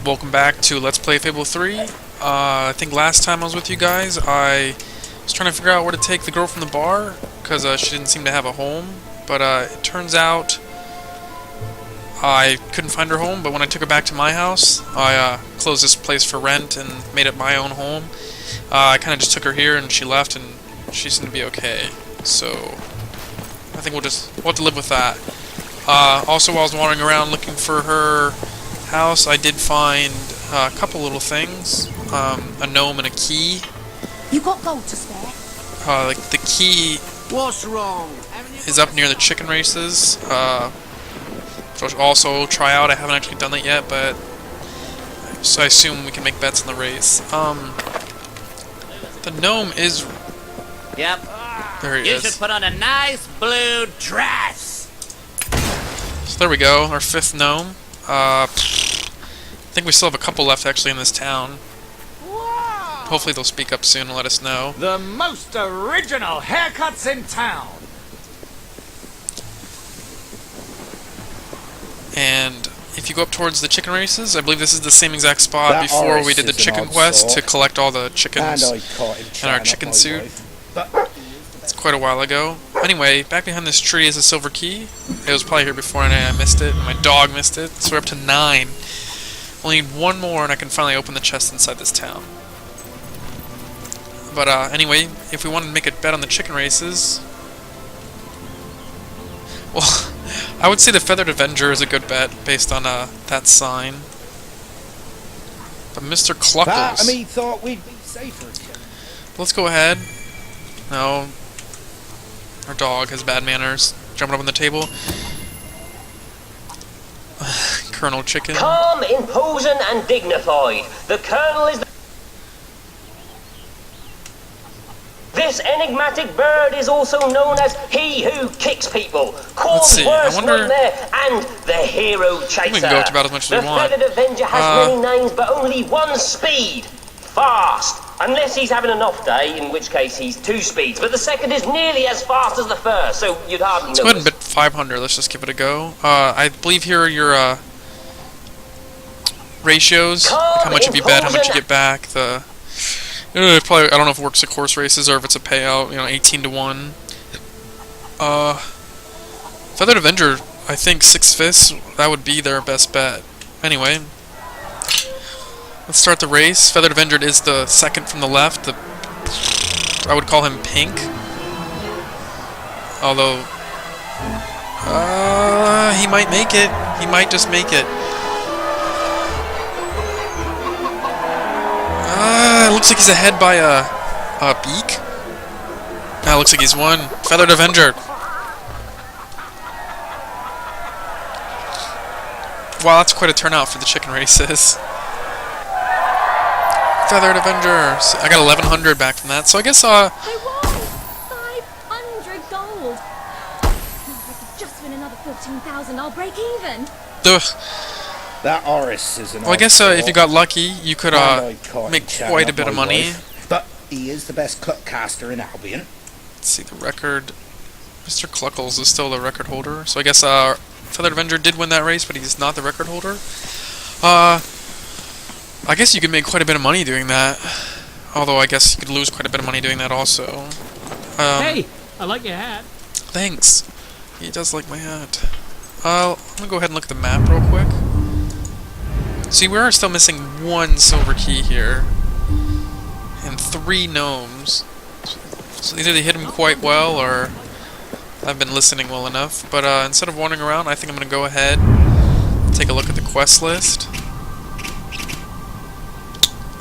welcome back to Let's Play Fable 3. I think last time I was with you guys, I was trying to figure out where to take the girl from the bar, because she didn't seem to have a home. But it turns out I couldn't find her home, but when I took her back to my house, I closed this place for rent and made it my own home. I kind of just took her here and she left, and she seemed to be okay. So I think we'll have to live with that. Also, while I was wandering around looking for her house, I did find a couple little things. A gnome and a key. You got gold to spare? Like the key What's wrong? is up near the chicken races. Which I'll also try out. I haven't actually done that yet, but so I assume we can make bets in the race. The gnome is. Yep. There he You is. should put on a nice blue dress. So there we go, our fifth gnome. I think we still have a couple left actually in this town. Wow. Hopefully they'll speak up soon and let us know. The most original haircuts in town. And if you go up towards the chicken races, I believe this is the same exact spot before we did the chicken quest to collect all the chickens in our chicken suit. It's quite a while ago. Anyway, back behind this tree is a silver key. It was probably here before and I missed it, and my dog missed it, so we're up to 9. Only need one more and I can finally open the chest inside this town. But anyway, if we want to make a bet on the chicken races, well, I would say the Feathered Avenger is a good bet based on that sign. But Mr. Cluckles. I mean, thought we'd be safer. Let's go ahead. No. Our dog has bad manners. Jumping up on the table. Colonel Chicken. Calm, imposing, and dignified. The Colonel is This enigmatic bird is also known as He Who Kicks People, Corn's worst nightmare, and the Hero Chaser. We can go up to about as much as we want. The Feathered Avenger has many names, but only one speed. Fast. Unless he's having an off day, in which case he's 2 speeds. But the second is nearly as fast as the first, so you'd hardly know. Let's go ahead and bet 500. Let's just give it a go. I believe here are your ratios. How much have you bet, how much you get back. Probably, I don't know if it works at course races or if it's a payout, 18 to 1. Feathered Avenger, I think 6 fists, that would be their best bet. Anyway, let's start the race. Feathered Avenger is the second from the left. I would call him pink. Although, he might make it. He might just make it. It looks like he's ahead by a beak. Looks like he's won. Feathered Avenger. Wow, that's quite a turnout for the chicken races. Feathered Avenger. So I got 1100 back from that, so I guess I won 500 gold. If I could just win another 15,000, I'll break even. That Oris is an well, I guess if you got lucky, you could make quite a bit of money. But he is the best cut caster in Albion. Let's see the record. Mr. Cluckles is still the record holder, so I guess Feathered Avenger did win that race, but he's not the record holder. I guess you could make quite a bit of money doing that. Although I guess you could lose quite a bit of money doing that also. Hey, I like your hat. Thanks. He does like my hat. I'm gonna go ahead and look at the map real quick. See, we are still missing 1 silver key here. And 3 gnomes. So either they hit him quite well, or I've been listening well enough. But instead of wandering around, I think I'm gonna go ahead and take a look at the quest list.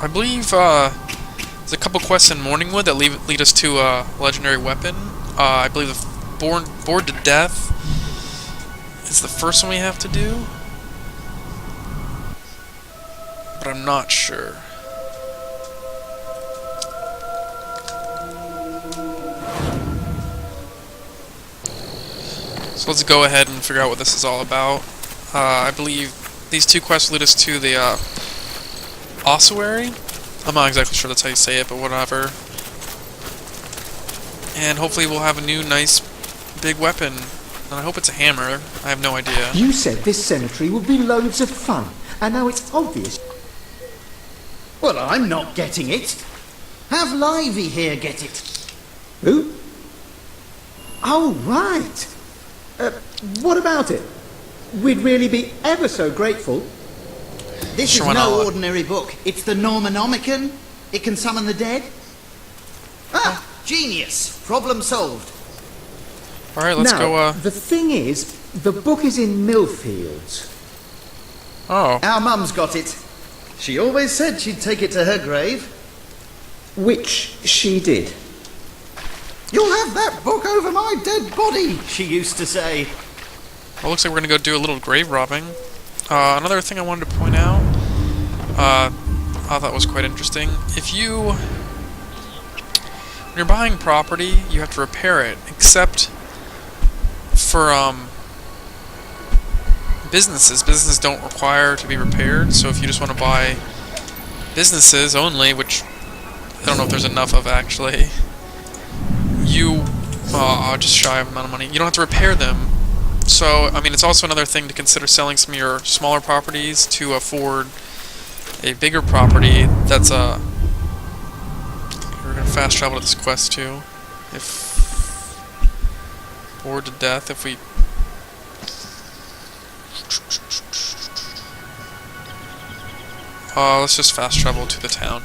I believe there's a couple quests in Morningwood that lead us to a legendary weapon. I believe the Bored to Death is the first one we have to do, but I'm not sure. So let's go ahead and figure out what this is all about. I believe these 2 quests lead us to the ossuary? I'm not exactly sure that's how you say it, but whatever. And hopefully we'll have a new nice big weapon. And I hope it's a hammer. I have no idea. You said this cemetery would be loads of fun. And now it's obvious. Well, I'm not getting it. Have Livy here get it. Who? Oh, right. What about it? We'd really be ever so grateful. This Sure, is why no not? ordinary book. It's the Normanomicon. It can summon the dead. Ah, genius. Problem solved. Alright, let's now, go, the thing is, the book is in Millfields. Oh. Our mum's got it. She always said she'd take it to her grave. Which she did. You'll have that book over my dead body, she used to say. Well, looks like we're gonna go do a little grave robbing. Another thing I wanted to point out, I thought was quite interesting. When you're buying property, you have to repair it, except for, businesses. Businesses don't require to be repaired, so if you just want to buy businesses only, which I don't know if there's enough of actually, you, just shy of amount of money, you don't have to repair them. So, I mean, it's also another thing to consider selling some of your smaller properties to afford a bigger property that's, we're gonna fast travel to this quest too. If bored to death, if we... let's just fast travel to the town.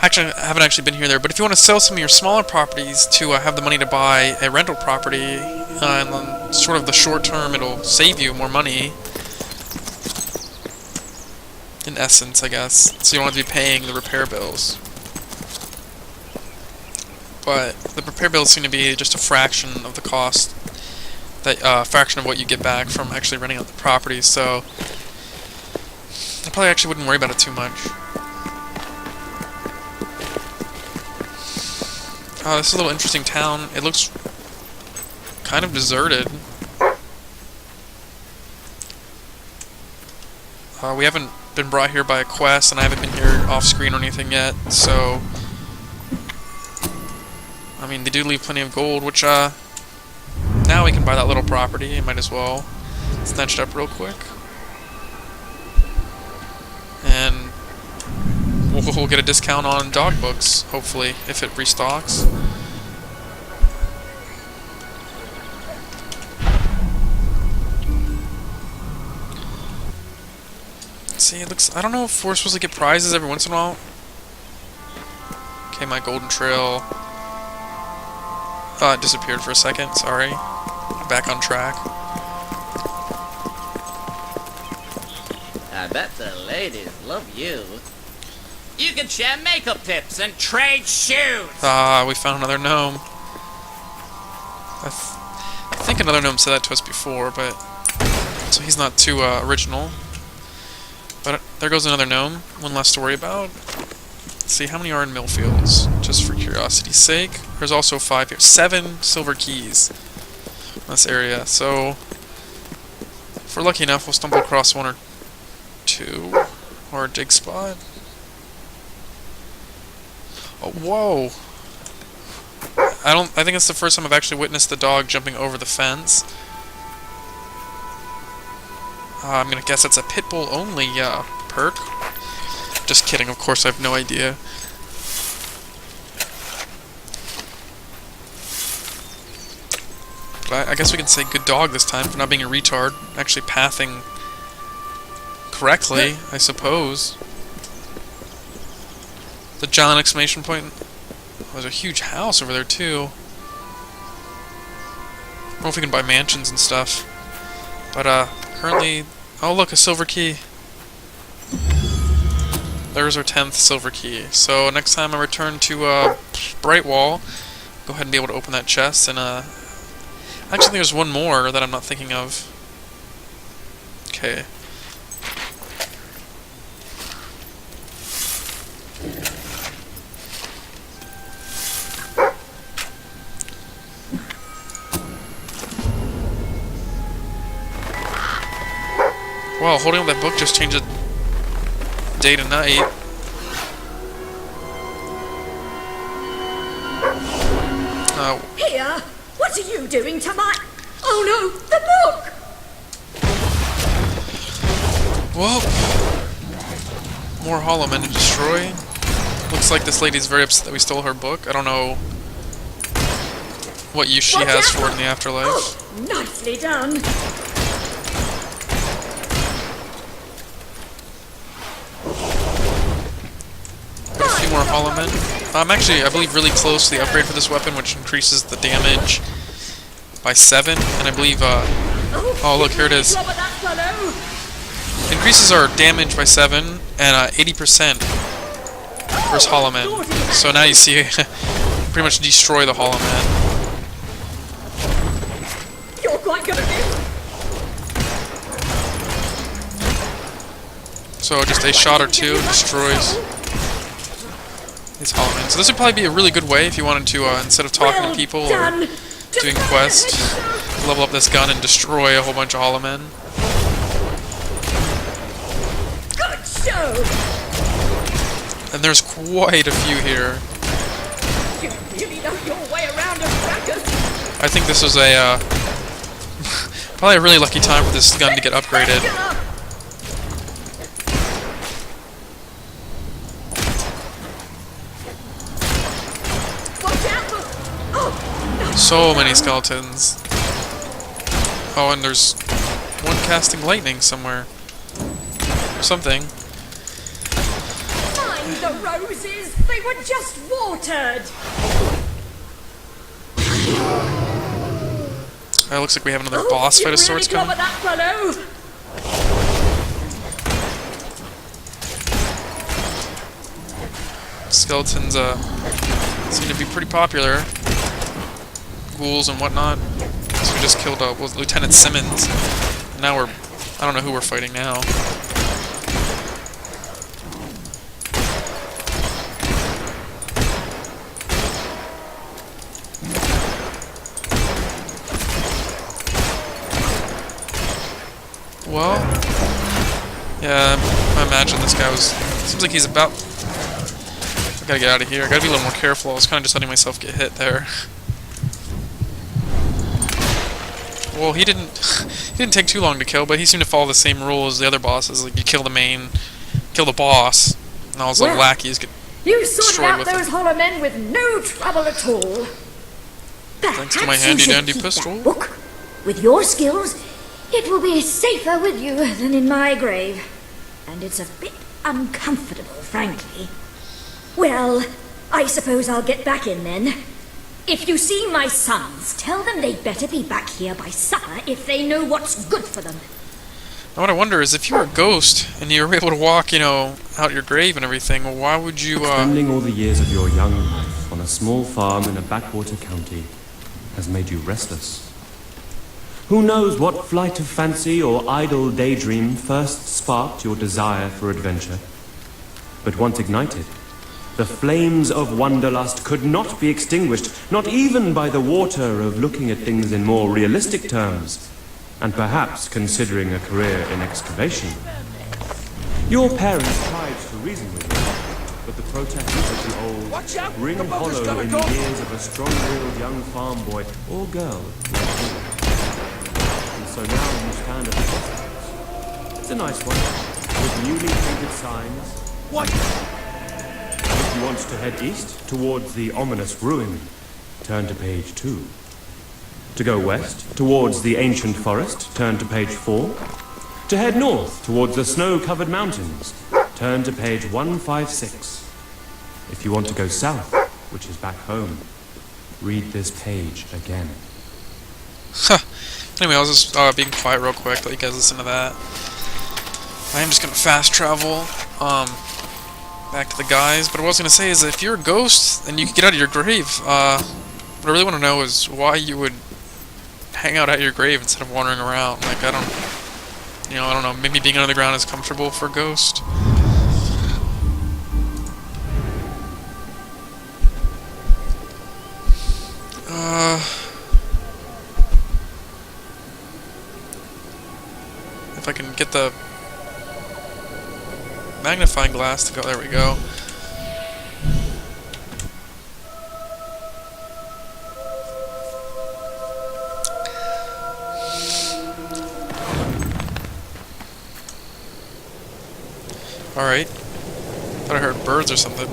Actually, I haven't actually been here there, but if you want to sell some of your smaller properties to have the money to buy a rental property, and then sort of the short term, it'll save you more money. In essence, I guess. So you don't have to be paying the repair bills. But the repair bills seem to be just a fraction of the cost, that fraction of what you get back from actually renting out the property, so I probably actually wouldn't worry about it too much. This is a little interesting town. It looks kind of deserted. We haven't been brought here by a quest, and I haven't been here off-screen or anything yet, so... I mean, they do leave plenty of gold, which, now we can buy that little property. I might as well snatch it up real quick. And we'll get a discount on dog books, hopefully, if it restocks. See, it looks... I don't know if we're supposed to get prizes every once in a while. Okay, my golden trail... it disappeared for a second, sorry. Back on track. I bet the ladies love you. You can share makeup tips and trade shoes. We found another gnome. I think another gnome said that to us before, but... So he's not too, original. But there goes another gnome. One less to worry about. Let's see, how many are in Millfields? Just for curiosity's sake. There's also 5 here. 7 silver keys in this area. So, if we're lucky enough, we'll stumble across 1 or 2. Or a dig spot. Oh, whoa! I think it's the first time I've actually witnessed the dog jumping over the fence. I'm gonna guess that's a pit bull only perk. Just kidding, of course I have no idea. But I guess we can say good dog this time for not being a retard. Actually pathing correctly, I suppose. The John exclamation point. Oh, there's a huge house over there too. I don't know if we can buy mansions and stuff. But currently... Oh look, a silver key. There's our 10th silver key. So next time I return to Brightwall, go ahead and be able to open that chest. And actually there's one more that I'm not thinking of. Okay. Wow, holding up that book just changed it day to night. Here! What are you doing to my... Oh no, the book! Well, More hollow men to destroy. Looks like this lady's very upset that we stole her book. I don't know what use she has for it in the afterlife. Oh, nicely done. Got a few more hollow men. I'm actually, I believe, really close to the upgrade for this weapon, which increases the damage by 7. And I believe, oh look, here it is. Increases our damage by 7 and 80% versus hollow men. So now you see, pretty much destroy the hollow men. You're quite good at this. So just a shot or two destroys these hollow men. So this would probably be a really good way if you wanted to, instead of talking to people or doing quests, level up this gun and destroy a whole bunch of hollow men. Good show. And there's quite a few here. You really know your way around a fracas. I think this was a, probably a really lucky time for this gun to get upgraded. So many skeletons. Oh, and there's one casting lightning somewhere. Or something. Find the roses. They were just watered. It looks like we have another boss fight of sorts coming. That fellow. Skeletons seem to be pretty popular. Ghouls and whatnot. So we just killed Lieutenant Simmons. And now we're, I don't know who we're fighting now. Well, yeah, I imagine this guy was, seems like he's about, I gotta get out of here. I gotta be a little more careful. I was kinda just letting myself get hit there. Well, he didn't take too long to kill, but he seemed to follow the same rule as the other bosses. Like, you kill the boss, and all his little lackeys get You sorted destroyed out with those him. hollow men with no trouble at all. Thanks to my Perhaps you should handy-dandy keep pistol. that book. With your skills, it will be safer with you than in my grave. And it's a bit uncomfortable, frankly. Well, I suppose I'll get back in then. If you see my sons, tell them they'd better be back here by supper if they know what's good for them. Now what I wonder is, if you were a ghost and you were able to walk, out your grave and everything, well, why would you, Spending all the years of your young life on a small farm in a backwater county has made you restless. Who knows what flight of fancy or idle daydream first sparked your desire for adventure? But once ignited, the flames of wanderlust could not be extinguished, not even by the water of looking at things in more realistic terms, and perhaps considering a career in excavation. Your parents tried to reason with you, but the protests of the old ring hollow in the ears of a strong-willed young farm boy or girl like you. And so now you stand at the crossroads. It's a nice one, with newly painted signs. If you want to head east towards the ominous ruin, turn to page 2. To go west towards the ancient forest, turn to page 4. To head north towards the snow-covered mountains, turn to page 156. If you want to go south, which is back home, read this page again. Anyway, I was just being quiet real quick, let you guys listen to that. I am just gonna fast travel, back to the guys, but what I was gonna say is that if you're a ghost and you can get out of your grave, what I really want to know is why you would hang out at your grave instead of wandering around. Like, I don't know, maybe being under the ground is comfortable for a ghost. If I can get the magnifying glass to go, there we go. Alright. Thought I heard birds or something.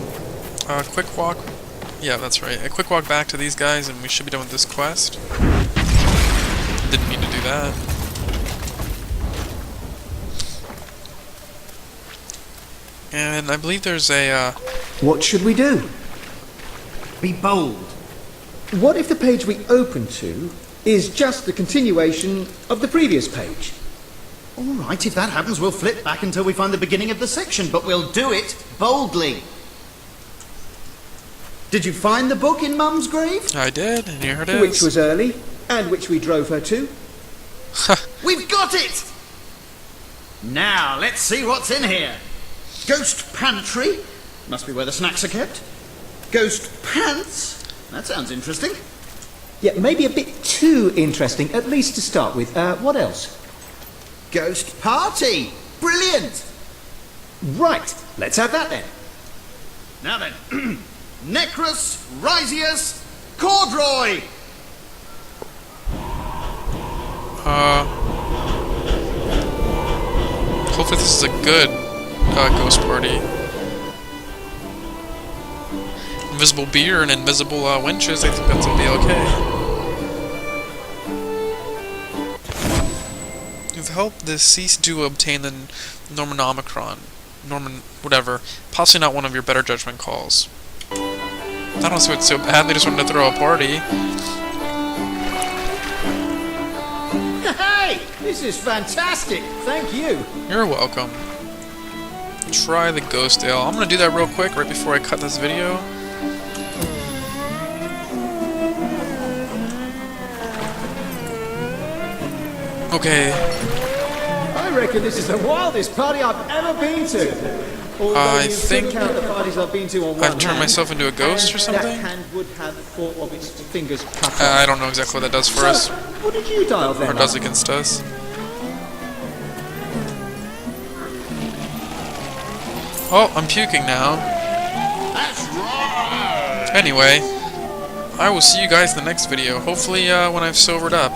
Quick walk. Yeah, that's right. A quick walk back to these guys and we should be done with this quest. Didn't mean to do that. And I believe there's a, What should we do? Be bold. What if the page we open to is just the continuation of the previous page? All right, if that happens, we'll flip back until we find the beginning of the section, but we'll do it boldly. Did you find the book in Mum's grave? I did, and here it is. Which was early, and which we drove her to. We've got it! Now, let's see what's in here. Ghost pantry. Must be where the snacks are kept. Ghost pants. That sounds interesting. Yeah, maybe a bit too interesting, at least to start with. What else? Ghost party. Brilliant. Right, let's have that then. Now then. Necrus, Risius, Cordroy. Hopefully this is a good ghost party. Invisible beer and invisible winches, I think that's gonna be okay. With help, the cease to obtain the Norman whatever. Possibly not one of your better judgment calls. I don't see what's so bad, they just wanted to throw a party. Hey, this is fantastic. Thank you. You're welcome. Try the ghost ale. I'm gonna do that real quick right before I cut this video. Okay. I reckon this is the wildest party I've ever been to. Although I you think count the parties I've been to on one I've turned hand, myself into a ghost or something? That hand would have thought of its fingers cut off. I don't know exactly what that does for So, us, what did you dial then? or does against us. Oh, I'm puking now. That's right. Anyway, I will see you guys in the next video, hopefully when I've sobered up.